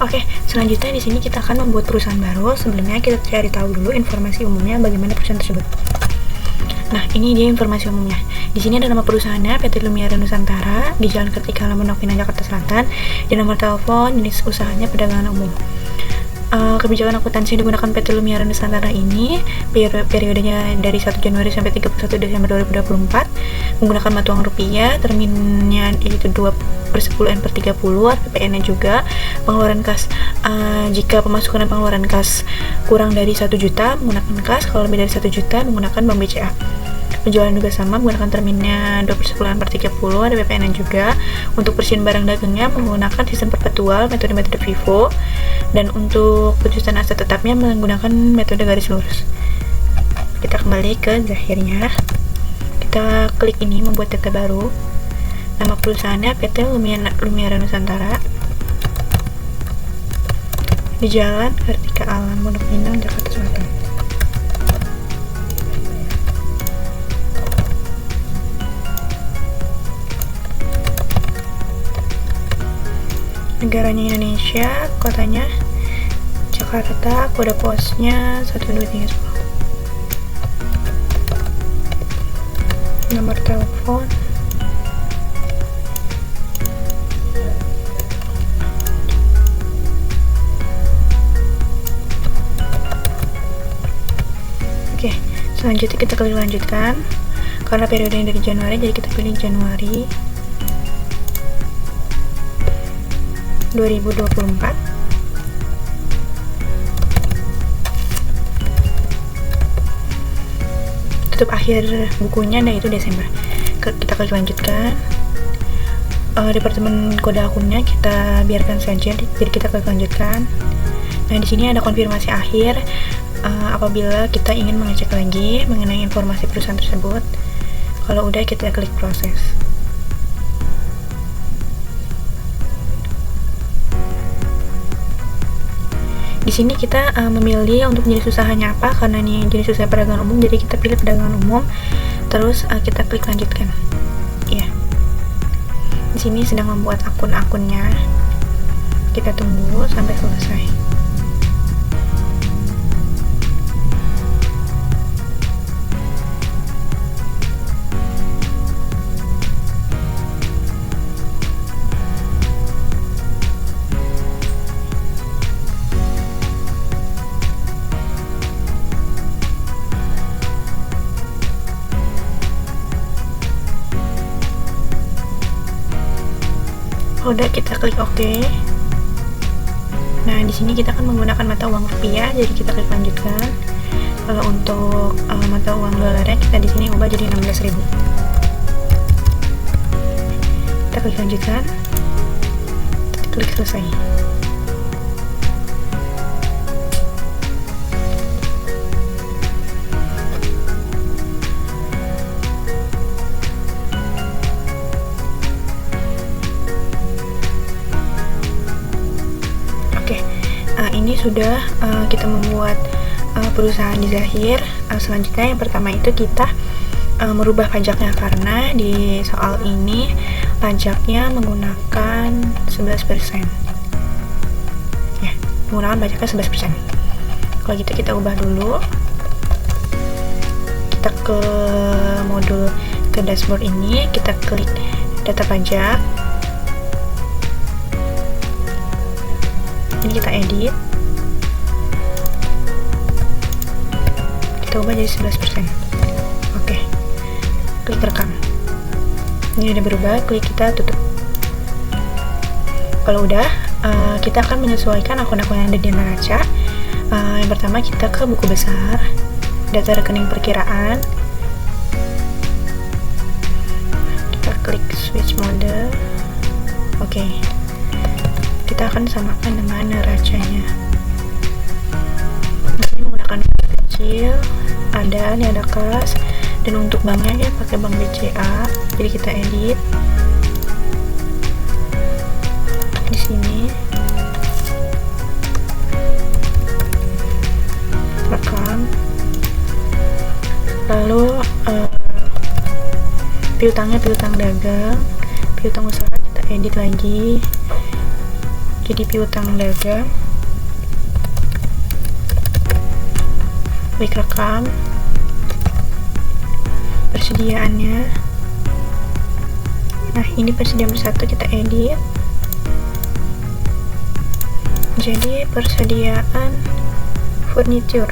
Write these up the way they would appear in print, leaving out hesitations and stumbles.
Oke, selanjutnya di sini kita akan membuat perusahaan baru. Sebelumnya kita cari tahu dulu informasi umumnya bagaimana perusahaan tersebut. Nah, ini dia informasi umumnya. Di sini ada nama perusahaannya, PT Lumiere Nusantara, di Jalan Kartika Lamandau Pinang, Jakarta Selatan, di nomor telepon, jenis usahanya perdagangan umum. Kebijakan akuntansi yang digunakan PT Lumiere Nusantara ini periodenya dari 1 Januari sampai 31 Desember 2024 menggunakan mata uang rupiah, terminnya yaitu 2/10 N/30, RPPN-nya juga. Pengeluaran kas, jika pemasukan dan pengeluaran kas kurang dari 1 juta menggunakan kas, kalau lebih dari 1 juta menggunakan bank BCA. Penjualan juga sama, menggunakan terminnya 2/10 N/30, ada BPN juga. Untuk bersihin barang dagangnya menggunakan sistem perpetual, metode FIFO, dan untuk penjualan aset tetapnya menggunakan metode garis lurus. Kita kembali ke Zahirnya, kita klik ini membuat data baru. Nama perusahaannya PT Lumiere Nusantara, di Jalan Kartika Lamandau Pinang, Jakarta Selatan. Negaranya Indonesia, kotanya Jakarta, kode posnya 12310. Nomor telepon Oke, selanjutnya kita klik lanjutkan. Karena periodenya dari Januari, jadi kita pilih Januari 2024. Tutup akhir bukunya, dan itu Desember. Kita klik lanjutkan. Departemen kode akunnya kita biarkan saja, jadi kita klik lanjutkan. Nah, di sini ada konfirmasi akhir apabila kita ingin mengecek lagi mengenai informasi perusahaan tersebut. Kalau udah, kita klik proses. Di sini kita memilih untuk jenis usahanya apa, karena ini jenis usaha perdagangan umum, jadi kita pilih perdagangan umum. Terus kita klik lanjutkan. Ya. Di sini sedang membuat akun-akunnya. Kita tunggu sampai selesai. Udah, kita klik OK. Nah, di sini kita akan menggunakan mata uang rupiah, jadi kita klik lanjutkan. Kalau untuk mata uang dolarnya, kita di sini ubah jadi 16.000. Kita klik lanjutkan. Klik selesai. Ini sudah kita membuat perusahaan di Zahir. Selanjutnya yang pertama itu kita merubah pajaknya, karena di soal ini pajaknya menggunakan 11%. Ya, menggunakan pajaknya 11%. Kalau gitu kita ubah dulu. Kita ke modul, ke dashboard ini, kita klik data pajak. Ini kita edit. Kita ubah jadi 11%. Oke. Klik rekam. Ini udah berubah, klik kita tutup. Kalau udah, kita akan menyesuaikan akun-akun yang ada di neraca. Yang pertama kita ke buku besar, data rekening perkiraan. Kita klik switch mode. Oke. Kita akan samakan dengan neracanya. Ini menggunakan kecil, ini ada kas, dan untuk banknya ya pakai bank BCA. Jadi kita edit di sini, rekam, lalu piutangnya piutang dagang, piutang usaha kita edit lagi. jadi piutang dagang, klik rekam, persediaannya. Nah, ini persediaan bersatu kita edit jadi persediaan furniture.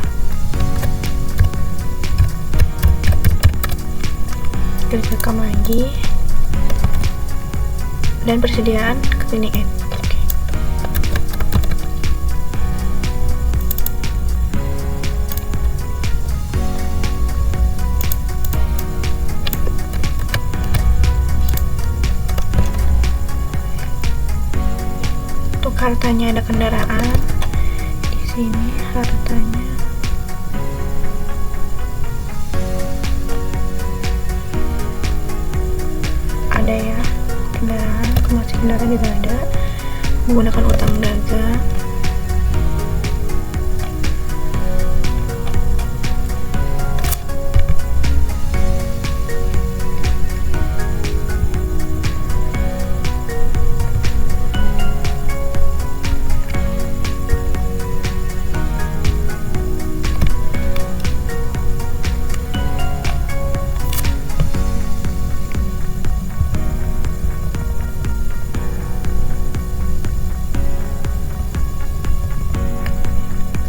Klik rekam lagi, dan persediaan cleaning aid. Untuk hartanya ada kendaraan di sini, hartanya ada ya, kendaraan, komersi kendaraan juga ada, menggunakan utang dagang.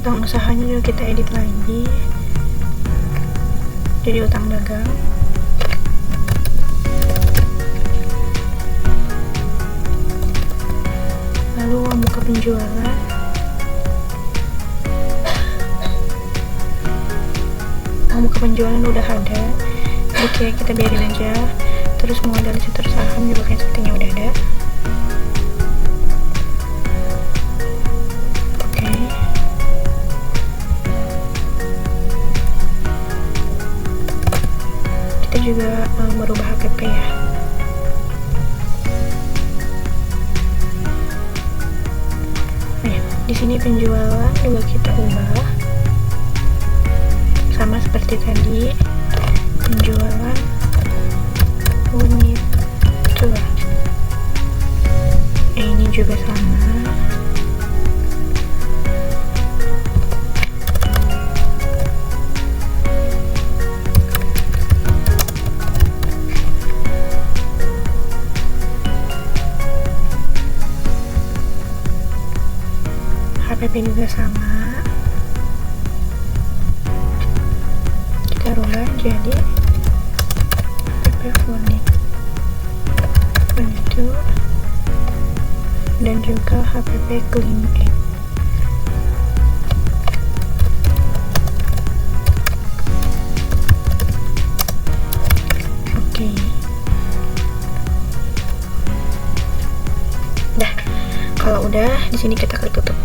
Utang usahanya juga kita edit lagi jadi utang dagang. Lalu uang muka penjualan, uang muka penjualan udah ada, oke kita biarin aja. Terus modalisasi saham juga kayak sepertinya udah ada. Juga merubah HPP ya. Nah, di sini penjualan juga kita ubah sama seperti tadi, penjualan unit tuh. Ini juga sama. HPP juga sama, kita rubah jadi HPP furniture dan juga HPP cleaning aid. Oke. Dah, kalau udah di sini kita klik tutup.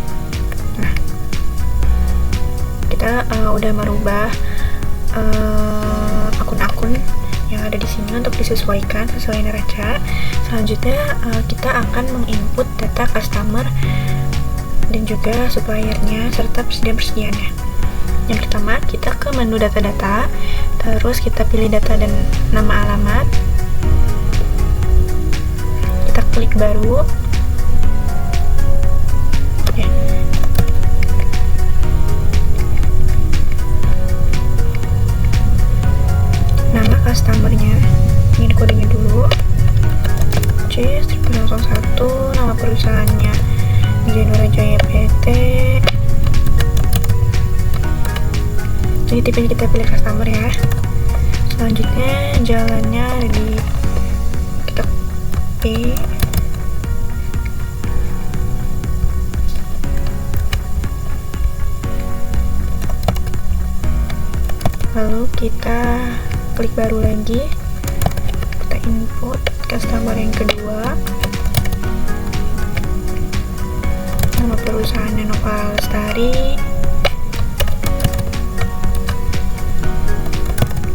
Nah, kita udah merubah akun-akun yang ada di sini untuk disesuaikan sesuai neraca. Selanjutnya kita akan menginput data customer dan juga suppliernya serta persediaan-persediaannya. Yang pertama, kita ke menu data-data, terus kita pilih data dan nama alamat, kita klik baru. Customernya, ini kodenya dulu, C101, nama perusahaannya Januara Jaya PT. Jadi tipenya kita pilih customer ya. Selanjutnya jalannya ada di kita copy, lalu kita klik baru lagi, kita input customer yang kedua, nama perusahaannya Nova Lestari,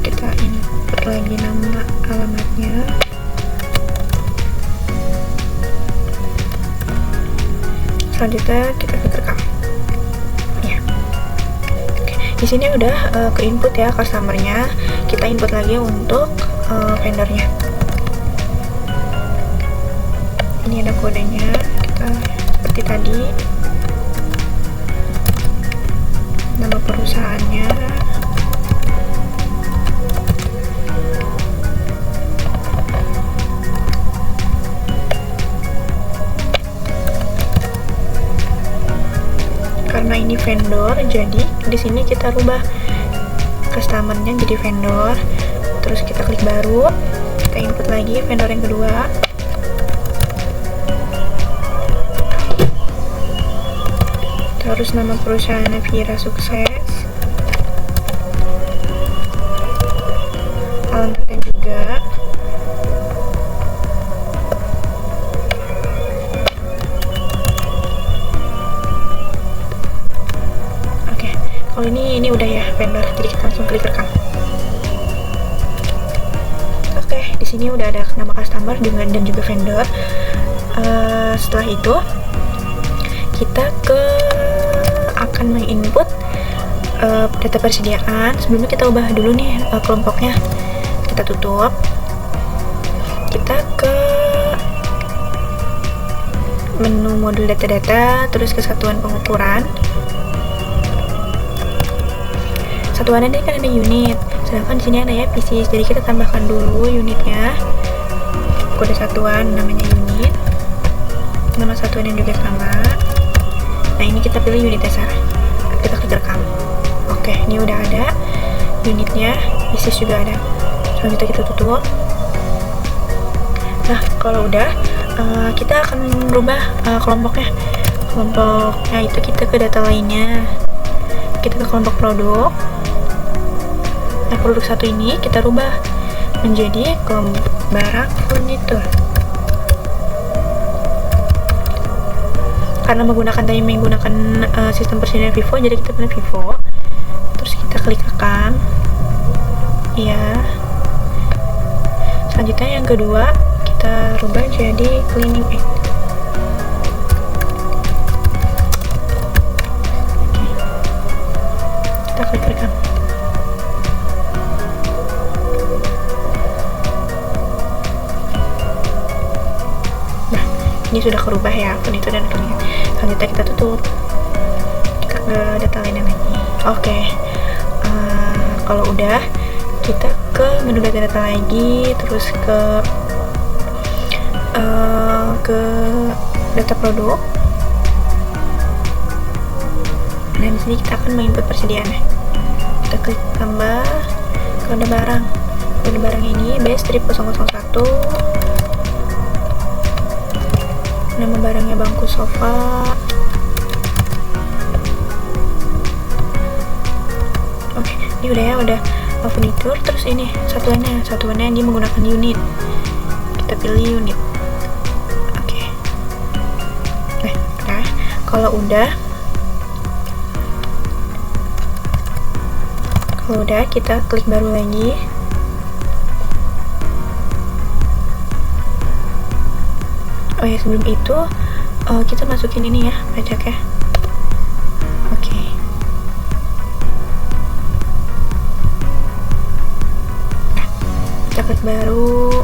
kita input lagi nama alamatnya, selanjutnya kita klik rekam. Di sini udah ke input ya customernya, kita input lagi untuk vendornya. Ini ada kodenya, kita seperti tadi, nama perusahaannya, karena ini vendor, jadi di sini kita rubah customernya jadi vendor. Terus kita klik baru, kita input lagi vendor yang kedua. Terus nama perusahaannya Vira Sukses, alamatnya juga. Kalau ini udah ya vendor, jadi kita langsung klik rekam. Oke, di sini udah ada nama customer dan juga vendor. Setelah itu kita akan menginput data persediaan. Sebelumnya kita ubah dulu nih kelompoknya. Kita tutup. Kita ke menu modul data-data, terus ke satuan pengukuran. Satuannya ini kan ada unit, sedangkan di sini ada ya pieces. Jadi kita tambahkan dulu unitnya, kode satuan namanya unit, nama satuannya juga sama. Nah ini kita pilih unit dasar, kita klik rekam. Oke, ini udah ada unitnya, pieces juga ada. Selanjutnya kita tutup. Nah kalau udah, kita akan merubah kelompoknya itu kita ke data lainnya, kita ke kelompok produk. Nah, produk satu ini kita rubah menjadi kelompok barang furnitur. Karena menggunakan sistem persediaan Vivo, jadi kita pilih Vivo. Terus kita klik rekam. Iya. Selanjutnya yang kedua kita rubah jadi cleaning aid. Kita klik rekam. Ini sudah kerubah ya, furnitur dan cleaning. Selanjutnya kita tutup, kita ke data lainnya lagi. Oke, kalau udah, kita ke menu data-data lagi, terus ke data produk. Nah di sini kita akan menginput persediaannya. Kita klik tambah kode barang. Kode barang ini B-001. Nama barangnya bangku sofa. Oke, ini udah ya, udah furnitur. Terus ini satuannya dia menggunakan unit. Kita pilih unit. Oke. Nah, kalau udah kita klik baru lagi. Oh ya, sebelum itu kita masukin ini ya, pajaknya. Oke. Kita klik baru.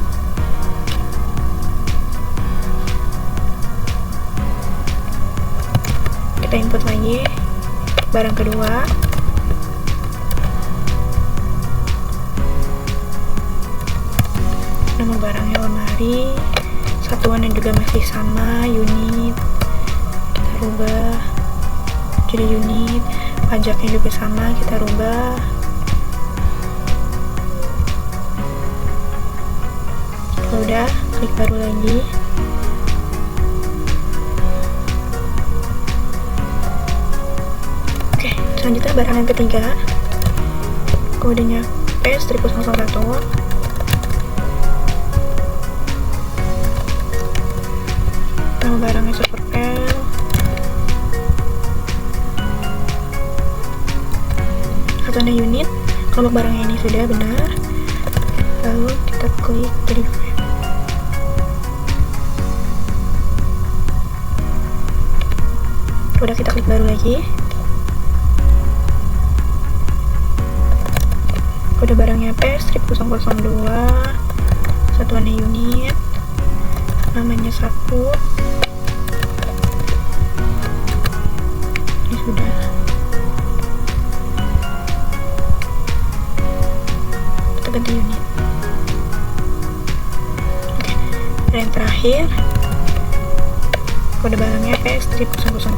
Kita input lagi barang kedua. Nama barangnya lemari. Satuannya juga masih sama, unit. Kita rubah jadi unit. Pajaknya juga sama, kita rubah. Kalau udah, klik baru lagi. Oke, selanjutnya barang yang ketiga. Kodenya P-001. Nama barangnya Super L. Satuannya unit. Kelompok barangnya ini sudah benar. Lalu kita klik deliver. Udah, kita klik baru lagi. Kode barangnya P-002. Satuannya unit. Namanya sapu. ini sudah. Kita ganti unit. Oke, dan yang terakhir kode barangnya S-003.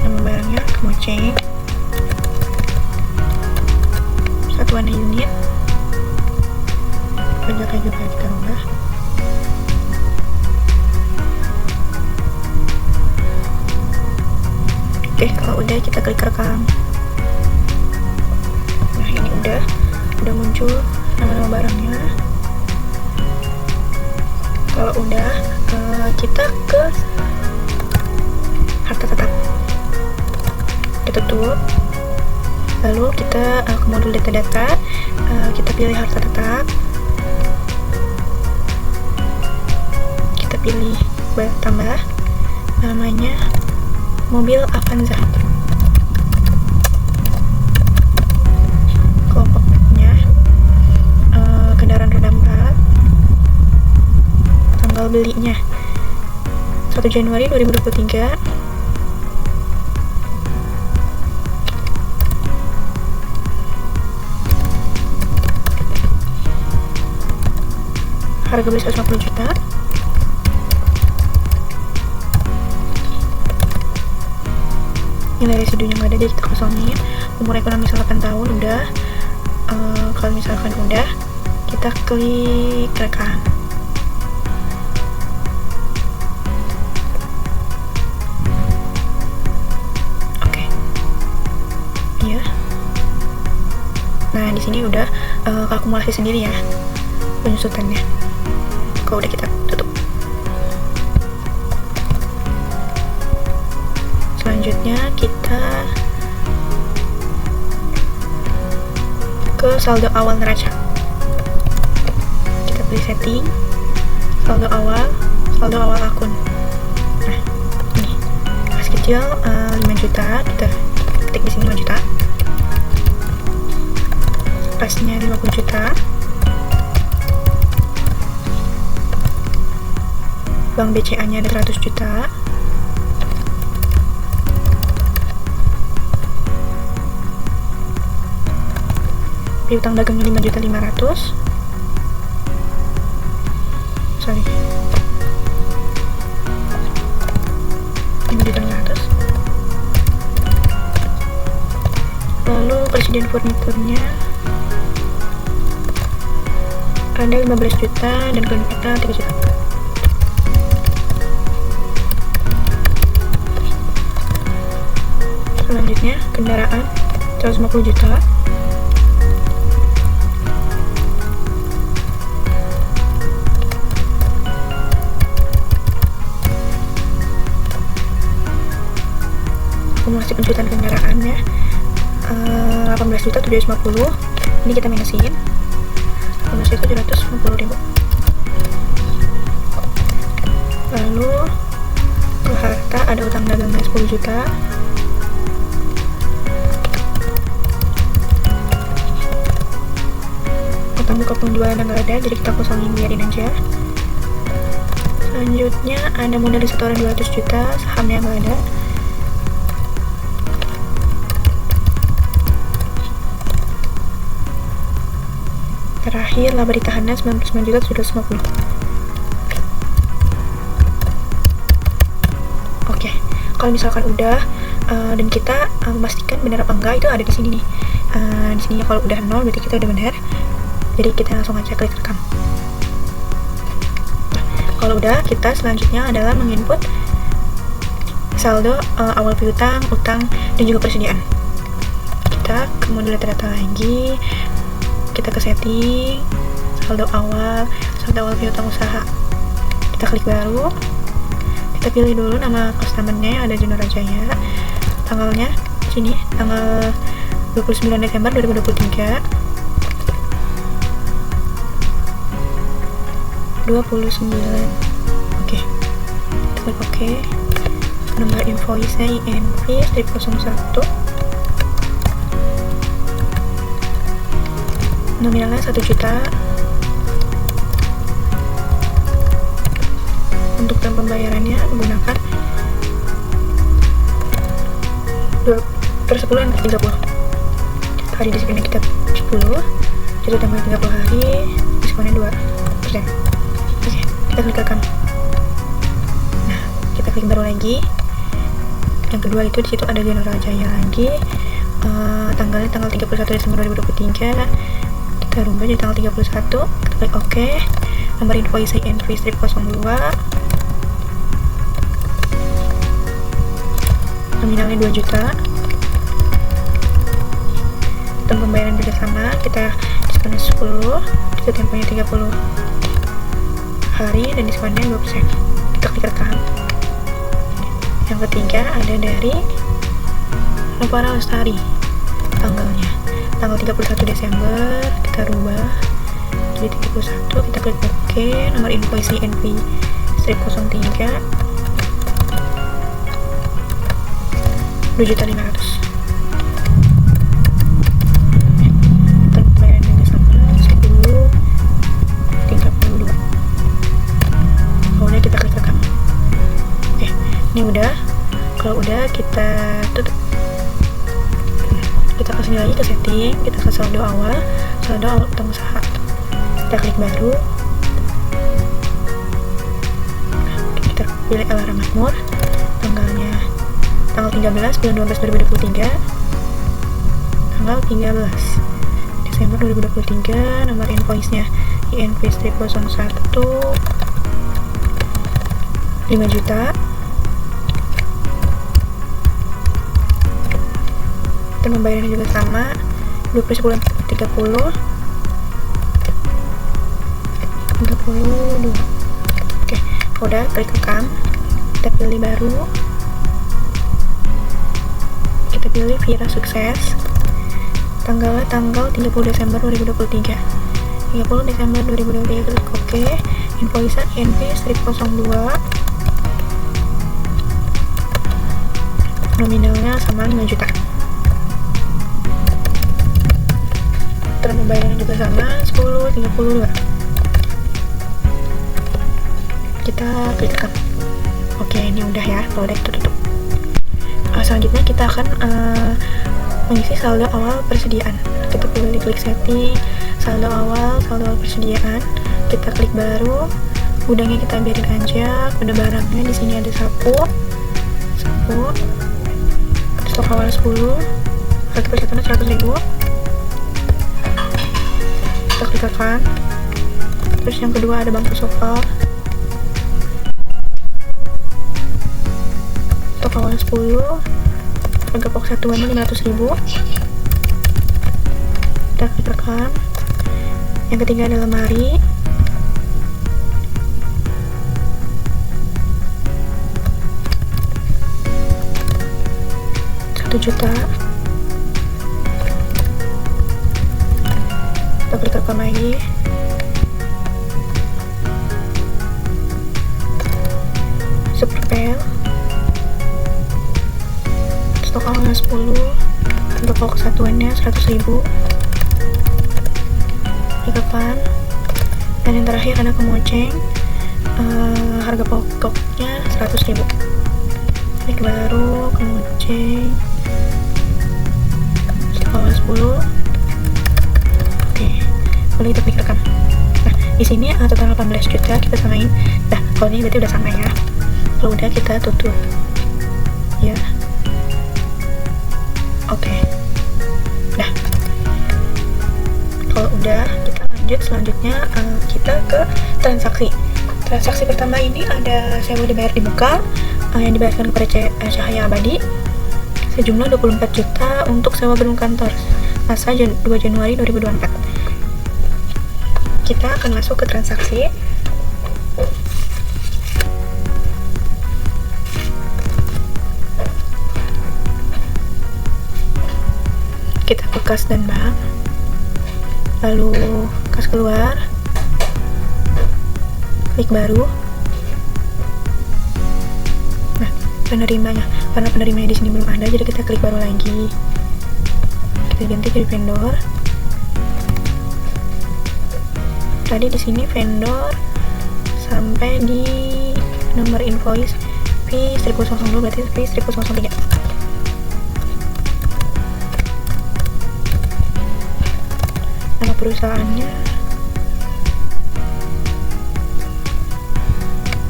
Nama barangnya Kemoceng. Satuannya unit. Pajaknya juga kita rubah. Oke, kalau udah kita klik rekam. Nah, ini udah muncul nama-nama barangnya. Kalau udah, kita ke harta tetap. Kita tutup. Lalu kita ke modul data, kita pilih harta tetap. Kita pilih tambah namanya mobil Avanza. Kelompoknya kendaraan roda 4. Tanggal belinya 1 Januari 2023. Harga beli 150 juta. Nilai residunya nggak ada, jadi kita kosongin. Umur ekonomi 8 tahun udah. Kalau misalkan udah, kita klik rekam. Oke. Iya. Nah, di sini udah akumulasi sendiri ya penyusutannya. Kalau udah kita tutup. Selanjutnya kita ke saldo awal neraca. Kita pilih setting, saldo awal akun. Nah, ini kas kecil 5 juta, kita ketik di sini 5 juta. Kasnya 50 juta. Bank BCA-nya ada 100 juta. Piutang dagangnya 5.500.000. Sorry. 5.500.000. Lalu presiden furniturnya ada 15 juta dan kita 3 juta. Selanjutnya kendaraan 150 juta. Akumulasi penjutaan kendaraannya 18.750.000. Ini kita minusin 18.750.000. Lalu ke harta ada utang dagangnya 10 juta. Utang buka penjualan nggak ada, jadi kita kosongin, biarin aja. Selanjutnya ada modal di setoran 200 juta, sahamnya nggak ada. Terakhir laba ditahannya 99.750. Oke, kalau misalkan udah dan kita memastikan benar apa enggak, itu ada di sini nih. Di sini kalau udah 0 berarti kita udah benar. Jadi kita langsung aja klik rekam. Nah, kalau udah, kita selanjutnya adalah menginput saldo awal piutang, utang, dan juga persediaan. Kita ke modul data lagi. Kita ke setting, saldo awal piutang usaha. Kita klik baru. Kita pilih dulu nama customer-nya, ada Junora Jaya. Tanggalnya sini, tanggal 29 Desember 2023. 29. Oke. Kita klik OK. Nomor invoice-nya INV 01. Nominalnya 1 juta. Untuk term pembayarannya menggunakan 2/10 yang 30 hari. Di sini kita 10, jadi tambah 30 hari, diskonnya 2%. Oke, kita klik rekam. Nah, kita klik baru lagi. Yang kedua itu di situ ada General Jaya lagi. Tanggalnya tanggal 31 Desember 2023. Kita rubah jadi tanggal 31. Kita klik OK. Nomor invoice INV strip 02. Nominalnya 2 juta. Term pembayaran juga sama, kita diskonnya 10, kita temponya 30 hari dan diskonnya 2%. Kita klik rekam. Yang ketiga ada dari Novara Lestari, tanggalnya tanggal 31 Desember, kita rubah jadi 31, kita klik OK. Nomor invoice INV strip 03 2.500.000. Ini udah. Kalau udah kita tutup. Kita kasih lagi ke setting, kita ke saldo awal utang usaha. Kita klik baru. Kita pilih Elara Makmur. Tanggalnya tanggal 13 bulan 12 2023. Tanggal 13 Desember 2023. Nomor invoice-nya INV strip 01 5 juta. Pembayarannya juga sama, 2/10 30 32. Oke, udah klik rekam. Kita pilih baru, kita pilih Vira Sukses. Tanggalnya tanggal 30 Desember 2023. 30 Desember 2023, klik OK. Invoice INV strip 02. Nominalnya sama 5 juta. Term pembayaran juga sama, 10 32. Kita klik rekam. Oke, ini udah ya. Kalau udah itu tutup. Selanjutnya kita akan mengisi saldo awal persediaan. Kita pilih klik setting, saldo awal persediaan. Kita klik baru. Gudangnya kita biarin aja. Kode barangnya di sini ada sapu. Stok awal 10. Harga persatuannya 100.000. Kita klik rekam. Terus yang kedua ada bangku sofa. Stok awal 10. Harga pokok satuannya 500.000. Kita klik rekam. Yang ketiga ada lemari. Juta. Kita klik rekam lagi. Superpel. Stok awalnya 10. Untuk pokok satuannya 100.000. Rekam. Dan yang terakhir ada kemoceng. Harga pokoknya 100.000. Klik baru, kemoceng. Awal 10. Oke, boleh kita klik rekam. Nah, di sini total 18 juta kita samain. Nah, kalau ini berarti udah sama ya. Kalau udah kita tutup. Ya. Oke. Nah, kalau udah kita lanjut selanjutnya kita ke transaksi. Transaksi pertama ini ada sewa dibayar di muka yang dibayarkan kepada Cahaya Abadi sejumlah 24 juta untuk sewa gedung kantor masa 2 Januari 2024. Kita akan masuk ke transaksi. Kita ke kas dan bank, lalu kas keluar, klik baru. Nah, penerimanya, karena penerimanya di sini belum ada, jadi kita klik baru lagi. Kita ganti ke vendor. Tadi di sini vendor sampai di nomor invoice V1002 berarti V1003. Nama perusahaannya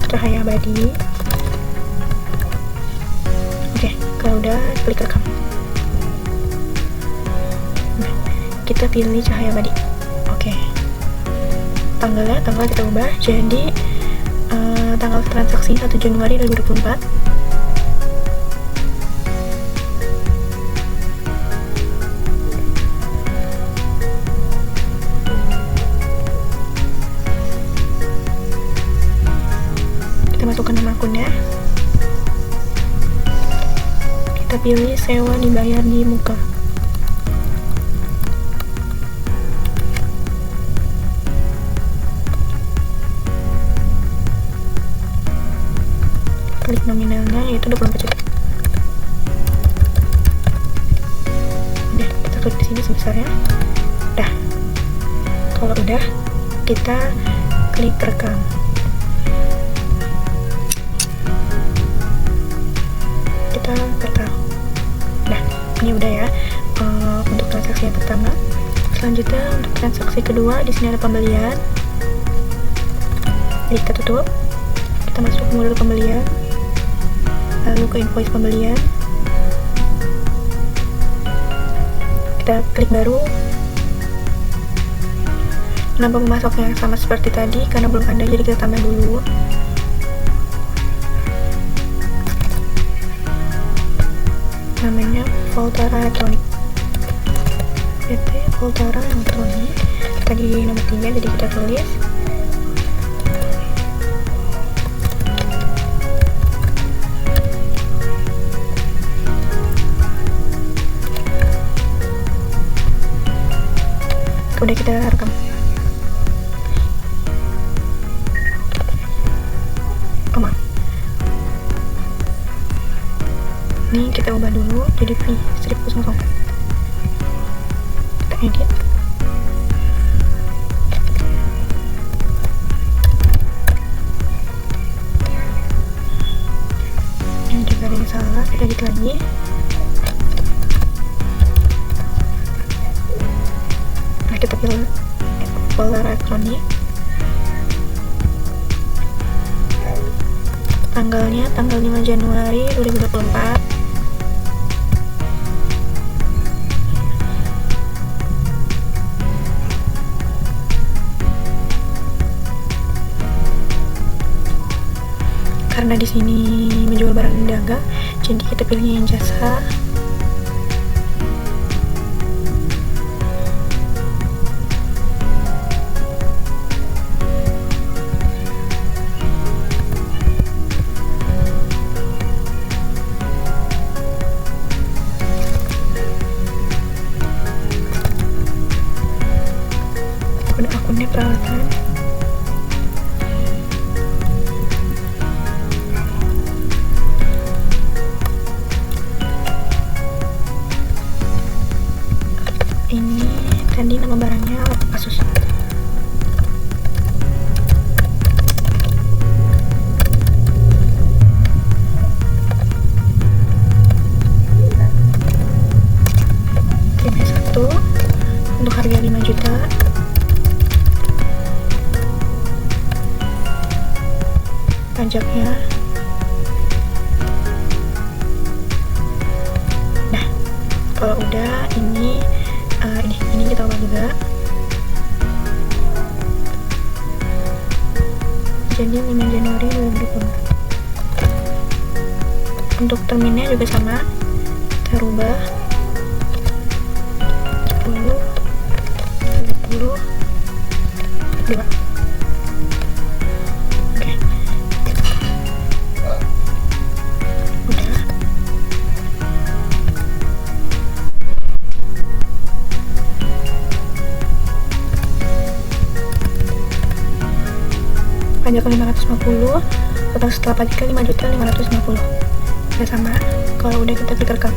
Cahaya Abadi. Oke, kalau udah klik rekam. Nah, kita pilih Cahaya Abadi. Oke, tanggal kita ubah jadi tanggal transaksi 1 Januari 2024. Kita masukkan nama akunnya. Kita pilih sewa dibayar di muka. Klik nominalnya yaitu 24 juta. Udah, kita klik di sini sebesarnya. Dah. Kalau udah, kita klik rekam. Kita rekam. Nah, ini udah ya untuk transaksi yang pertama. Selanjutnya untuk transaksi kedua, di sini ada pembelian. Jadi kita tutup. Kita masuk ke modul pembelian. Lalu ke invoice pembelian, kita klik baru. Nama pemasoknya sama seperti tadi karena belum ada, jadi kita tambah dulu. Namanya Voltara Elektronik, PT Voltara Elektronik. Tadi nomor 3, jadi kita tulis udah, kita rekam. Ini kita ubah dulu jadi V1000. Kita edit. Ini juga ada yang salah, kita edit lagi. Kita pilih Voltara Elektronik. Tanggalnya tanggal 5 Januari 2024. Karena di sini menjual barang dagang, jadi kita pilihnya yang jasa. Akunnya perawatan. Ini tadi nama barangnya Asus. Ini satu untuk harga 5 juta. Pajaknya. Nah, kalau udah ini kita ubah juga. Jadi 5 Januari 2020. Untuk terminnya juga sama. Kita rubah 10 22. Pajak 550, total setelah pajak 5.550.000. Ya sama, kalau udah kita klik rekam.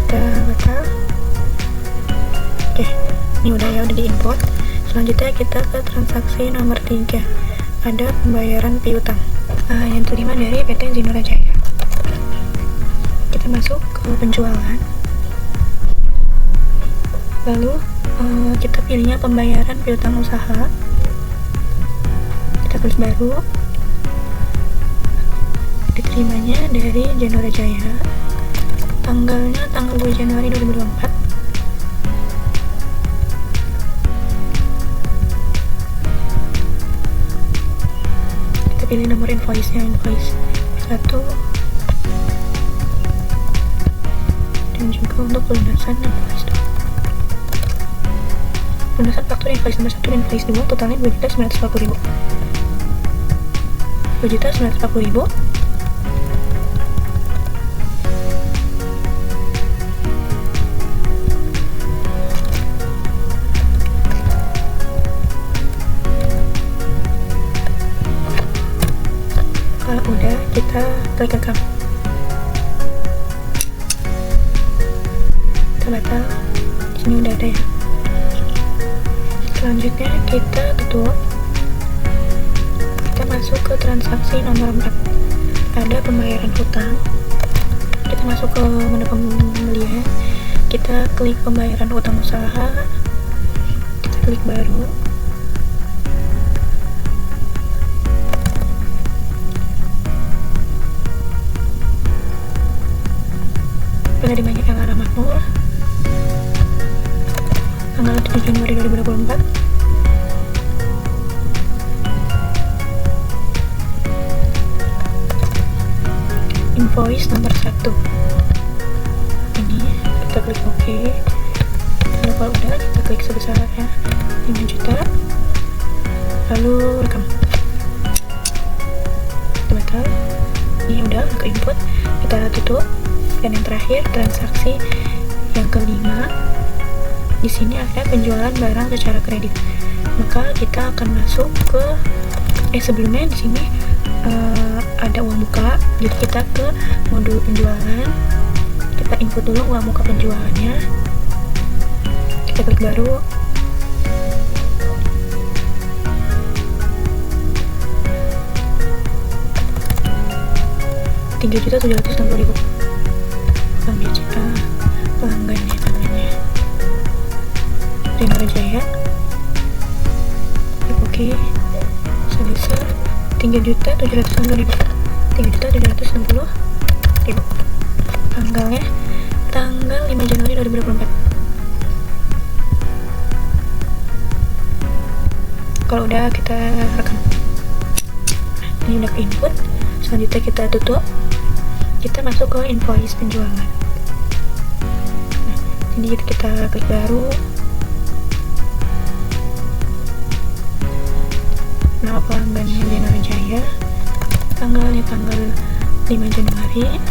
Kita batal. Oke, ini udah ya, udah diimport. Selanjutnya kita ke transaksi nomor 3. ada pembayaran piutang. Yang terima dari PT Zinora Jaya. Kita masuk ke penjualan, lalu kita pilihnya pembayaran piutang usaha, kita tulis baru, diterimanya dari Zinora Jaya, tanggalnya tanggal 2 Januari 2024. Kita pilih nomor invoice-nya, invoice 1, dan juga untuk pelunasan invoice 2. Pelunasan faktur invoice nomor 1 dan invoice 2 totalnya 2.940.000. 2.940.000. Kalau udah, kita klik rekam. Kita batal. Di sini udah ada ya. Selanjutnya kita tutup. Kita masuk ke transaksi nomor 4. Ada pembayaran hutang. Kita masuk ke menu pembelian. Kita klik pembayaran hutang usaha. Kita klik baru. Penerimanya Ella Rahmatnur, tanggal 7 Januari 2024. Invoice nomor 1. Ini kita klik OK. Lalu kalau udah, kita klik sebesarnya 5 juta. Lalu rekam. Kita batal. Ini udah ke input. Kita tutup. Dan yang terakhir, transaksi yang kelima, di sini ada penjualan barang secara kredit. Maka kita akan masuk ke sebelumnya di sini ada uang muka. Jadi kita ke modul penjualan. Kita input dulu uang muka penjualannya. Kita klik baru. Rp3.760.000. Pelanggannya namanya Zinora Jaya. Oke, selesai. 3.760.000. 3.760.000. Tanggalnya tanggal 5 Januari 2024. Kalau udah, kita rekam. Ini udah ke input. Selanjutnya kita tutup. Kita masuk ke invoice penjualan. Nah, ini kita klik baru. Nama pelanggannya Zinora Jaya. Tanggalnya tanggal 5 Januari.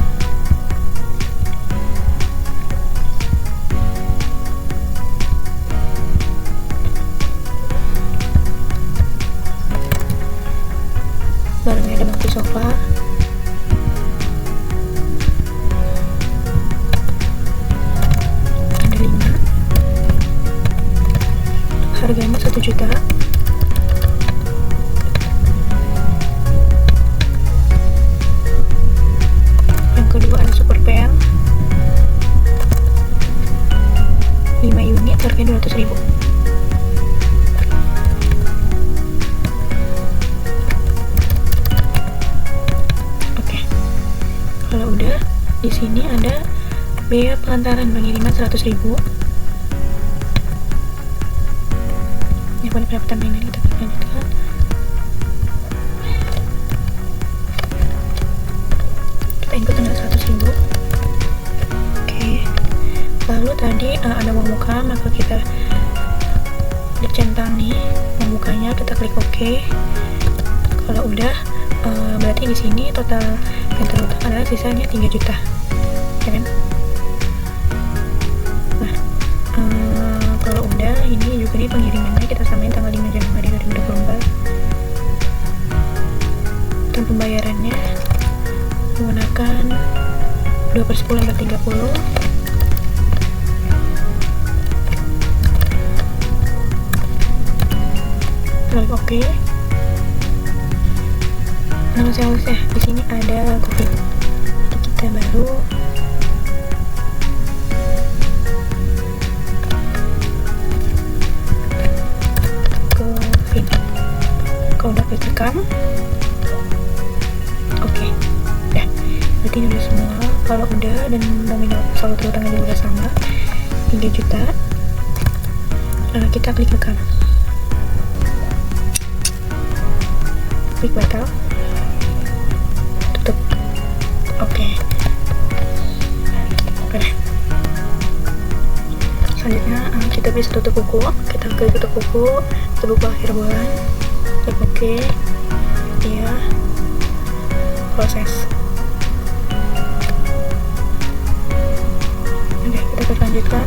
Barangnya ada bangku sofa. Harganya 1 juta. Yang kedua ada Super PL 5 unit, harganya 200.000. Oke. Kalau udah, di sini ada biaya pengantaran pengiriman 100.000. Pendapatan lainnya kita lanjutkan. Kita input tanggal 100.000. Oke. Lalu tadi ada uang muka, maka kita centang nih uang mukanya, kita klik OK. Kalau udah, berarti di sini total yang terutang adalah sisanya 3 juta, ya kan? Nah, kalau udah, ini juga nih pengirimannya kita samain tanggal 5 Januari 2024. Dan pembayarannya menggunakan 2/10/30. Klik OK. Nama salesnya di sini ada COVID. Jadi kita baru COVID. Kalau udah klik rekam, oke, ya. Berarti ini udah semua. Kalau udah dan nominal saldo utangnya juga udah sama 3 juta, kita klik rekam, klik batal, tutup. Oke. Udah. Selanjutnya kita bisa tutup buku. Kita klik tutup buku, tutup buku akhir bulan, klik oke. Ya, proses. Oke, kita klik lanjutkan,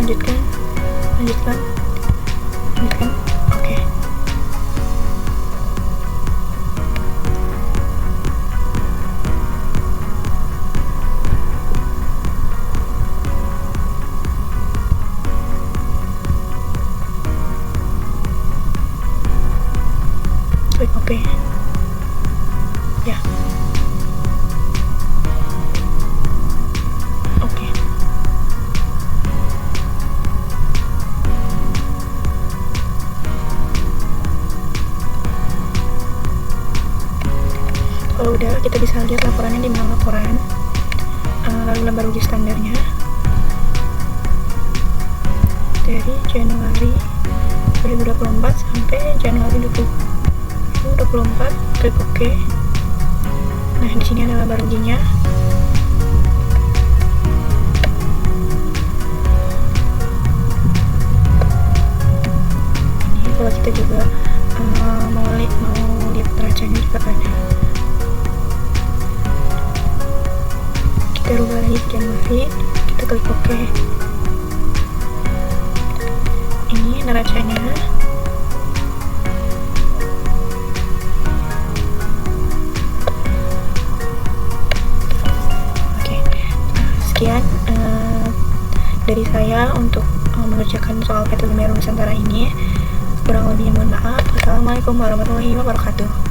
lanjutkan, lanjutkan, lanjutkan. Oke. Klik oke. Ya. Oke. Kalau udah, kita bisa lihat laporannya di menu laporan, lalu lembar uji standarnya dari Januari 2024 sampai Januari 2024. Klik oke. Nah, di sini ada lembar ujinya. Ini kalau kita juga mau lihat neracanya juga ada. Kita rubah lagi ke Januari, kita klik oke. Ini neracanya. Sekian dari saya untuk mengerjakan soal PT Lumia Nusantara ini. Kurang lebihnya mohon maaf. Wassalamualaikum warahmatullahi wabarakatuh.